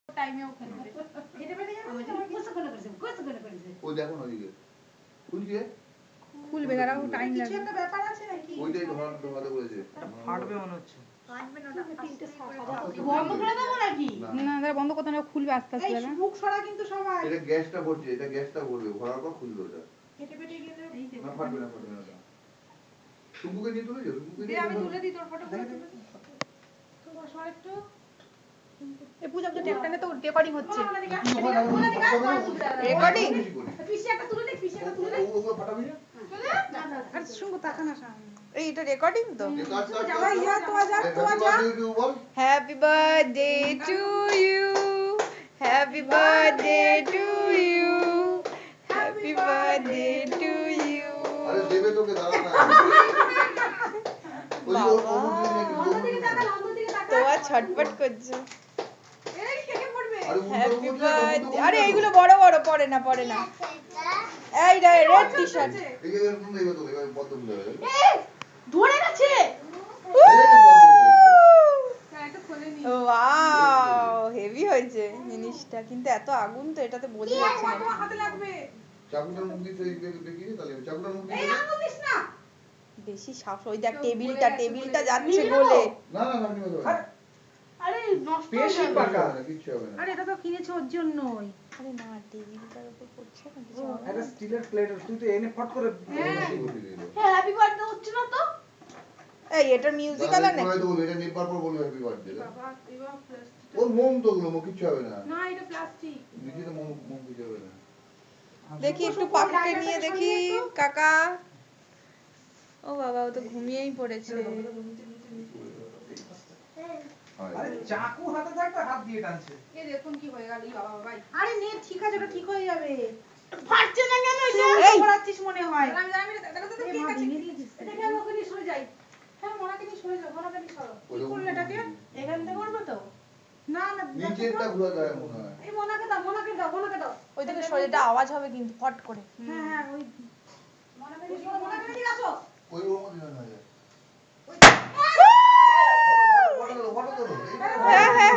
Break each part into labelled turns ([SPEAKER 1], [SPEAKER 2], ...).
[SPEAKER 1] টাইমেও খেলবে হেঁটে বেড়ে যাবে কোসা করে করেছে
[SPEAKER 2] ওই দেখো না ওইদিকে খুলছে
[SPEAKER 3] খুলবে দাঁড়াও টাইম লাগবে
[SPEAKER 1] কিছু একটা ব্যাপার আছে নাকি
[SPEAKER 2] ওইটাই ধরাতে বলেছে
[SPEAKER 4] ফাটবে মনে হচ্ছে
[SPEAKER 1] ফাটবে না বন্ধ করে দেবো নাকি
[SPEAKER 3] না দাঁড়া বন্ধ করতে না খুলবে আস্তে আস্তে
[SPEAKER 1] এই
[SPEAKER 3] দাঁড়া
[SPEAKER 1] মুখ ছড়া কিন্তু সবাই
[SPEAKER 2] এটা গ্যাসটা ভরছে এটা গ্যাসটা ভরবে ভরার পর খুলবে ওটা
[SPEAKER 1] হেঁটে বেটে গেলে
[SPEAKER 2] না ফাটবে না টুকুকে নিয়ে তুলে যাও টুকুকে নিয়ে
[SPEAKER 1] আমি তুলে দিই তোর ফটো তুলে দিই তো বসো একটু
[SPEAKER 3] এই পূজা পূজা ট্যাপটানে তো রেকর্ডিং হচ্ছে
[SPEAKER 1] রেকর্ডিং পিছে একটা তুলে দে পিছে একটা তুলে দে
[SPEAKER 2] ও ফাটাবি না
[SPEAKER 3] আর শুনবো তাকা না সামনে
[SPEAKER 5] এই এটা রেকর্ডিং তো
[SPEAKER 1] যাও ইয়া তো যা
[SPEAKER 5] happy birthday to you happy birthday to you happy birthday to you
[SPEAKER 2] আরে দেবে তোকে দাঁড়া না ওই
[SPEAKER 1] অন্যদিকে তাকা অন্যদিকে তাকা
[SPEAKER 5] তো আর ছটপট করছে
[SPEAKER 1] এই কে পড়বে
[SPEAKER 5] হ্যাপি বার্থডে আরে এইগুলো বড় বড় পড়ে না এই রেড টি শার্ট
[SPEAKER 2] এই যে এরকম দেবে তোকে এবার বদ্ধ ভুলে যাবে
[SPEAKER 1] এই ধরে গেছে একটা খুলে নি
[SPEAKER 5] ওয়াও হেভি হয়েছে জিনিসটা কিন্তু এত আগুন তো এটাতে বোঝা যাচ্ছে না
[SPEAKER 1] তোমার হাতে লাগবে
[SPEAKER 2] চাকুটার মুখ দিয়ে দেখিয়ে তাহলে চাকুটার মুখ
[SPEAKER 1] এই
[SPEAKER 2] দিয়ে
[SPEAKER 1] আঙুল দিস না
[SPEAKER 5] বেশি সাহস ওই দেখ টেবিলটা যাচ্ছে গলে
[SPEAKER 2] না না আপনি বলতে
[SPEAKER 1] আরে নষ্ট হয়ে
[SPEAKER 4] বেশি
[SPEAKER 1] যাবে
[SPEAKER 4] পাকা
[SPEAKER 2] কিচ্ছু হবে না
[SPEAKER 3] আরে এটা তো কিনেছো ওর জন্যই
[SPEAKER 5] আরে না টেবিলটার উপর পড়ছে না কিছু হবে
[SPEAKER 4] একটা
[SPEAKER 5] না।
[SPEAKER 4] স্টিলের প্লেট তুই তো এনে ফট করে
[SPEAKER 1] হ্যাঁ হ্যাপি বার্থডে হচ্ছে না তো
[SPEAKER 5] এই এটার মিউজিক আলা নাকি
[SPEAKER 2] হয়তো বলবে এটা নেপার পর বলবে হ্যাপি বার্থডে
[SPEAKER 1] বাবা এবার প্লাস্টিক
[SPEAKER 2] ওর মোম তো গুলো কিচ্ছু হবে না
[SPEAKER 1] না এটা প্লাস্টিক
[SPEAKER 2] নিচে তো মোম কিছু হবে না
[SPEAKER 5] দেখি একটু পাখাকে নিয়ে দেখি কাকা ও বাবা ও তো ঘুমিয়েই পড়েছে
[SPEAKER 4] আরে চাকু হাতে থাকতে হাত দিয়ে টানছে
[SPEAKER 1] এই দেখুন কি হয়ে গেল বাবা ভাই
[SPEAKER 3] আরে নে ঠিক আছে ওটা ঠিক হয়ে যাবে
[SPEAKER 1] ফাটছে না কেন এটা
[SPEAKER 5] এই
[SPEAKER 3] পড়াচ্ছিস মনে হয়
[SPEAKER 1] আমি দেখো তো কি আছে দেখে আমি ওখানে সরে যাই হ্যাঁ মনাকে নিয়ে সরে যাও মনাকে নিয়ে সরো কি করলে এটাকে এখান থেকে করবে তো না না
[SPEAKER 2] নিচেরটা ঘোরাতে হয় মনে হয়
[SPEAKER 1] এই মনাকে দাও
[SPEAKER 5] ওই দিকে শরীরটা আওয়াজ হবে কিন্তু ফট করে
[SPEAKER 1] হ্যাঁ হ্যাঁ ওই মনাকে নিয়ে আসো
[SPEAKER 2] ওই ওর মধ্যে না যায়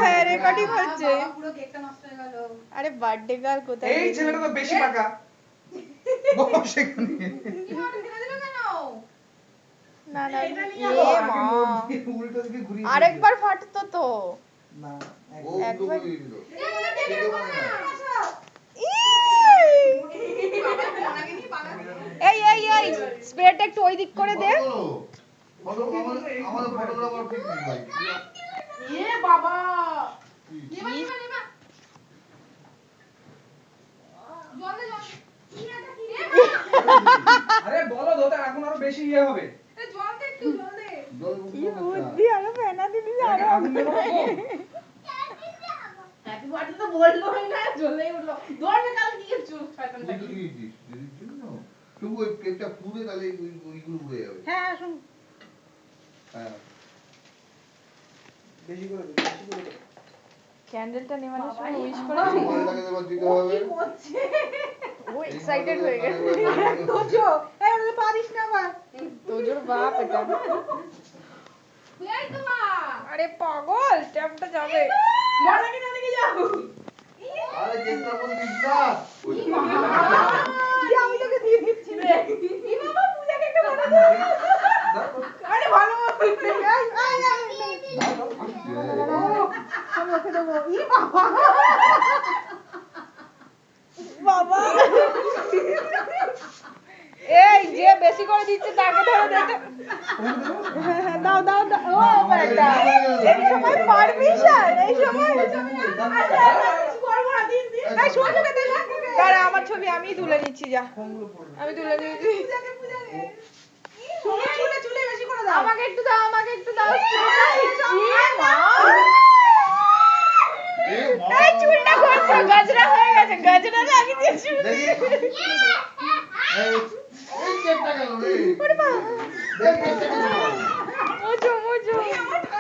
[SPEAKER 5] হ্যাঁ রেকর্ডিং হচ্ছে
[SPEAKER 1] বাবা পুরো কেকটা নষ্ট হয়ে গেল
[SPEAKER 5] আরে বার্থডে গার্ল কোথায়
[SPEAKER 4] এই ছেলেটা তো বেশি পাকা বস সেখানে
[SPEAKER 1] কি মনে কিনে দিল কেন
[SPEAKER 5] না না
[SPEAKER 1] এটা নিয়ে
[SPEAKER 5] এ
[SPEAKER 1] যাও,
[SPEAKER 5] মা
[SPEAKER 4] উল্টো দিকে ঘুরিয়ে
[SPEAKER 5] আরেকবার ফাটতো তো
[SPEAKER 4] না
[SPEAKER 2] ও
[SPEAKER 5] একবার
[SPEAKER 2] দুটো দিয়ে দিল
[SPEAKER 1] এই মনে দেখে আসো মনাকে নিয়ে পালা
[SPEAKER 5] এই স্প্রেটা একটু ওই দিক করে দে
[SPEAKER 2] আমাদের ফটোগ্রাফার ঠিক নেই ভাই
[SPEAKER 1] এ বাবা নেবা নেবা জলে জল কি এটা কি রে
[SPEAKER 4] আরে বলো ধোতে আগুন আরো বেশি ইয়ে হবে
[SPEAKER 1] এ জল দে একটু জল দে
[SPEAKER 2] জল
[SPEAKER 5] কি বুদ্ধি আরো ফেনা দিবি আরো
[SPEAKER 4] আগুন দেবো না
[SPEAKER 1] হ্যাপি বার্থডে তো বললো না জ্বলেই উঠলো দৌড়ে কাল কি চুপ শয়তান
[SPEAKER 2] তুই তো দিয়েছিস দিদির জন্য তুমি ওই কেকটা পুড়ে তাহলে ওইগুলো উড়ে যাবে
[SPEAKER 3] হ্যাঁ শুন
[SPEAKER 2] হ্যাঁ
[SPEAKER 4] বেশি করে দে
[SPEAKER 5] ক্যান্ডেলটা নেভানোর সময় উইশ
[SPEAKER 2] আর
[SPEAKER 5] করেছিস
[SPEAKER 2] পরে তাকে এবার দিতে হবে
[SPEAKER 1] কি করছে
[SPEAKER 5] ও এক্সাইটেড হয়ে গেছে
[SPEAKER 3] তোজো এই ওটা পারিস না আবার
[SPEAKER 5] তোজোর বাপ এটা
[SPEAKER 1] এই তো মা
[SPEAKER 5] আরে পাগল ট্যাপটা যাবে
[SPEAKER 1] মনে কি না দেখে যাও
[SPEAKER 2] আরে কেকটা বলে দিস না
[SPEAKER 3] দি আমি তোকে দিয়ে দিচ্ছি
[SPEAKER 1] রে এই বাবা পূজা কেকটা বানানো আরে ভালো
[SPEAKER 3] আমি ওকে দেবো ই বাবা
[SPEAKER 5] বাবা এই যে বেশি করে দিচ্ছে তাকে ধরে দেখে
[SPEAKER 3] দাও দাও দাও ও বেটা
[SPEAKER 5] এই সময় পারমিশন এই সময়
[SPEAKER 3] এই শোন তোকে দে
[SPEAKER 5] দাঁড়া আমার ছবি আমিই তুলে নিচ্ছি যা আমি তুলে নিচ্ছি
[SPEAKER 3] চুলে চুলে বেশি করে দাও
[SPEAKER 5] আমাকে একটু দাও এই চুলটা করছে গজরা হয়ে গেছে গজরা লাগিয়ে দিয়েছি
[SPEAKER 2] দেখি এই